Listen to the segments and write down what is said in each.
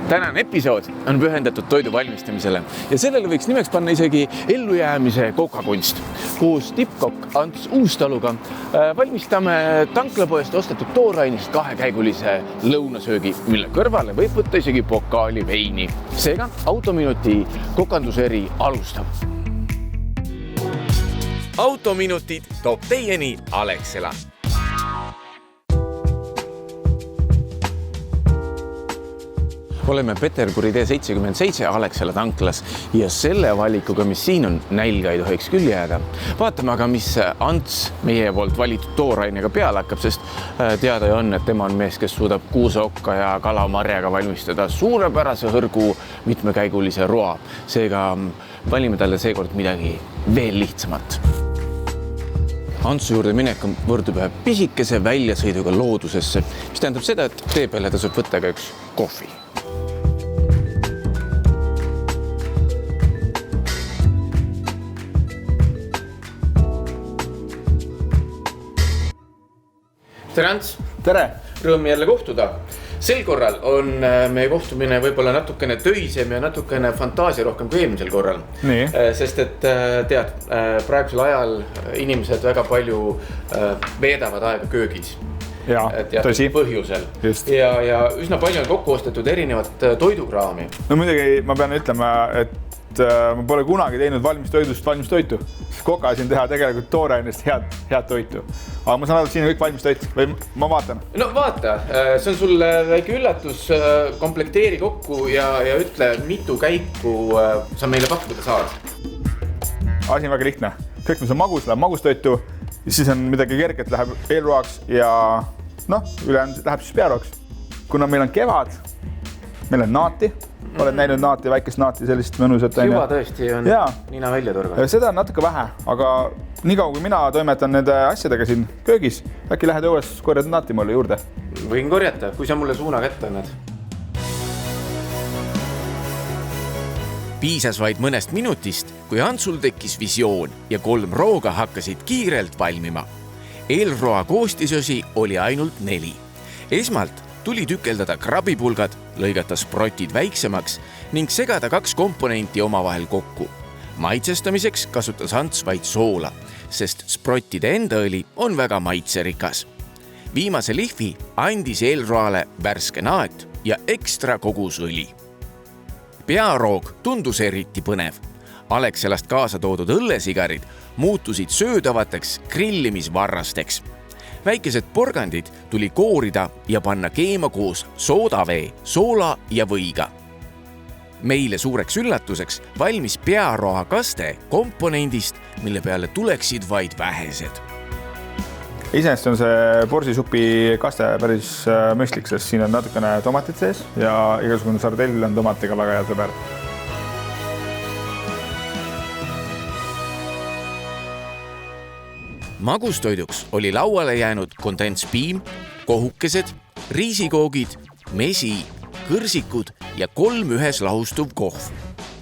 Tänane episood on pühendatud toidu valmistamisele ja sellele võiks nimeks panna isegi ellujäämise kokakunst. Koos tippkokk Ants Uustaluga valmistame tanklapoest ostetud toorainist kahekäigulise lõunasöögi, mille kõrvale võib võtta isegi pokaali veini. Seega Autominuti kokanduseri alustab. Autominutid toob teieni Alexela. Oleme Peterburi tee 77 Alexela tanklas ja selle valikuga, mis siin on, nälga ei tohiks küll jääda. Vaatame aga, mis Ants meie poolt valitud toorainega peale hakkab, sest teada on, et tema on mees, kes suudab kuuseokka ja kalamarjaga valmistada suurepärase hõrgu mitmekäigulise roa. Seega valime talle seekord midagi veel lihtsamat. Antsu juurde minek võrdub ühe pisikese väljasõiduga loodusesse, mis tähendab seda, et tee peale tasub võtta ka üks kohvi. Tere, Ants! Tere! Rõõm jälle kohtuda. Sel korral on meie kohtumine võib-olla natukene töisem ja natukene fantaasia rohkem kui eelmisel korral. Nii. Sest et tead, praegusel ajal inimesed väga palju veedavad aega köögis. Ja, tõsi. Põhjusel. Just. Ja üsna palju on kokku ostetud erinevat toidukraami. No muidugi ma pean ütlema, et ma pole kunagi teinud valmistoidust valmistoitu. Koka siin teha tegelikult toorainest head toitu. Aga ma saan aru, et siin on kõik valmistoit või ma vaatan? No vaata, see on sul väike üllatus, komplekteeri kokku ja ütle, mitu käiku sa meile pakkuda saad. Asi on väga lihtne. Kõik, mis on magus, läheb magustoitu, siis on midagi kerget, läheb eelroaks ja ülejäänud läheb siis pearoaks. Kuna meil on kevad, meil on naati, oled näinud naati, väikest naati, sellist mõnusat. Juba tõesti on nina välja torga. Seda on natuke vähe, aga nii kaua kui mina toimetan nende asjadega siin köögis, äkki lähed õues korjad naati mulle juurde? Võin korjata, kui sa mulle suuna kätte annad. Piisas vaid mõnest minutist, kui Antsul tekkis visioon ja 3 rooga hakkasid kiirelt valmima. Eelroa koostisosi oli ainult 4. Esmalt tuli tükeldada krabipulgad, lõigata sprotid väiksemaks ning segada 2 komponenti omavahel kokku. Maitsestamiseks kasutas Ants vaid soola, sest sprottide enda õli on väga maitserikas. Viimase lihvi andis eelroale värske naat ja ekstra kogus õli. Pearoog tundus eriti põnev. Alexelast kaasa toodud õllesigarid muutusid söödavateks grillimisvarrasteks. Väikesed porgandid tuli koorida ja panna keema koos soodavee, soola ja võiga. Meile suureks üllatuseks valmis pearoa kaste komponendist, mille peale tuleksid vaid vähesed. Iseenesest on see borsisupi kaste päris mõistlik, sest siin on natukene tomatit sees ja igasugune sardell on tomatiga väga hea sõber. Magustoiduks oli lauale jäänud kondentspiim, kohukesed, riisikoogid, mesi, kõrsikud ja 3 ühes lahustuv kohv.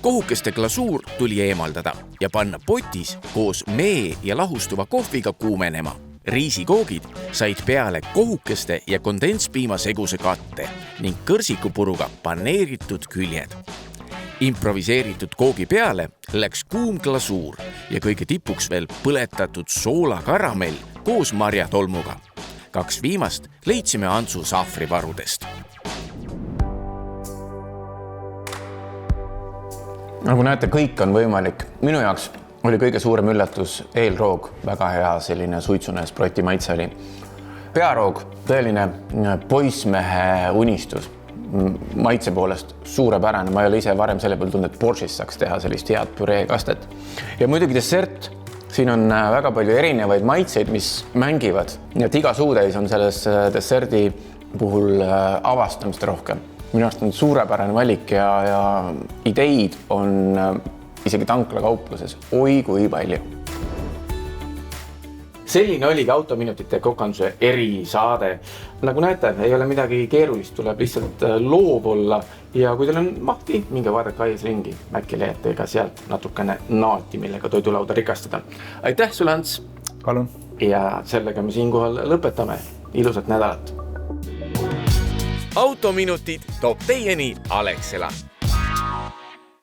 Kohukeste glasuur tuli eemaldada ja panna potis koos mee ja lahustuva kohviga kuumenema. Riisikoogid said peale kohukeste ja kondentspiima seguse katte ning kõrsikupuruga paneeritud küljed. Improviseeritud koogi peale läks kuum glasuur ja kõige tipuks veel põletatud soolakaramell koos marjatolmuga. 2 viimast leidsime Antsu sahvrivarudest. Nagu näete, kõik on võimalik. Minu jaoks oli kõige suurem üllatus eelroog, väga hea selline suitsune sproti maitse oli. Pearoog, tõeline poissmehe unistus. Maitse poolest suurepärane. Ma ei ole ise varem selle peal tundnud, et Boršis saaks teha sellist head püreekastet. Ja muidugi dessert. Siin on väga palju erinevaid maitseid, mis mängivad. Nii et iga suutäis on selles desserdi puhul avastamist rohkem. Minu arust on suurepärane valik ja ideid on isegi tanklakaupluses. Oi kui palju. Selline oligi Autominutite kokanduse erisaade. Nagu näete, ei ole midagi keerulist, tuleb lihtsalt loov olla ja kui teil on mahti, minge vaadake aias ringi. Äkki leiate ka sealt natukene naati, millega toidulauda rikastada. Aitäh sulle, Ants! Palun! Ja sellega me siinkohal lõpetame. Ilusat nädalat! autominutid toob teieni Alexela.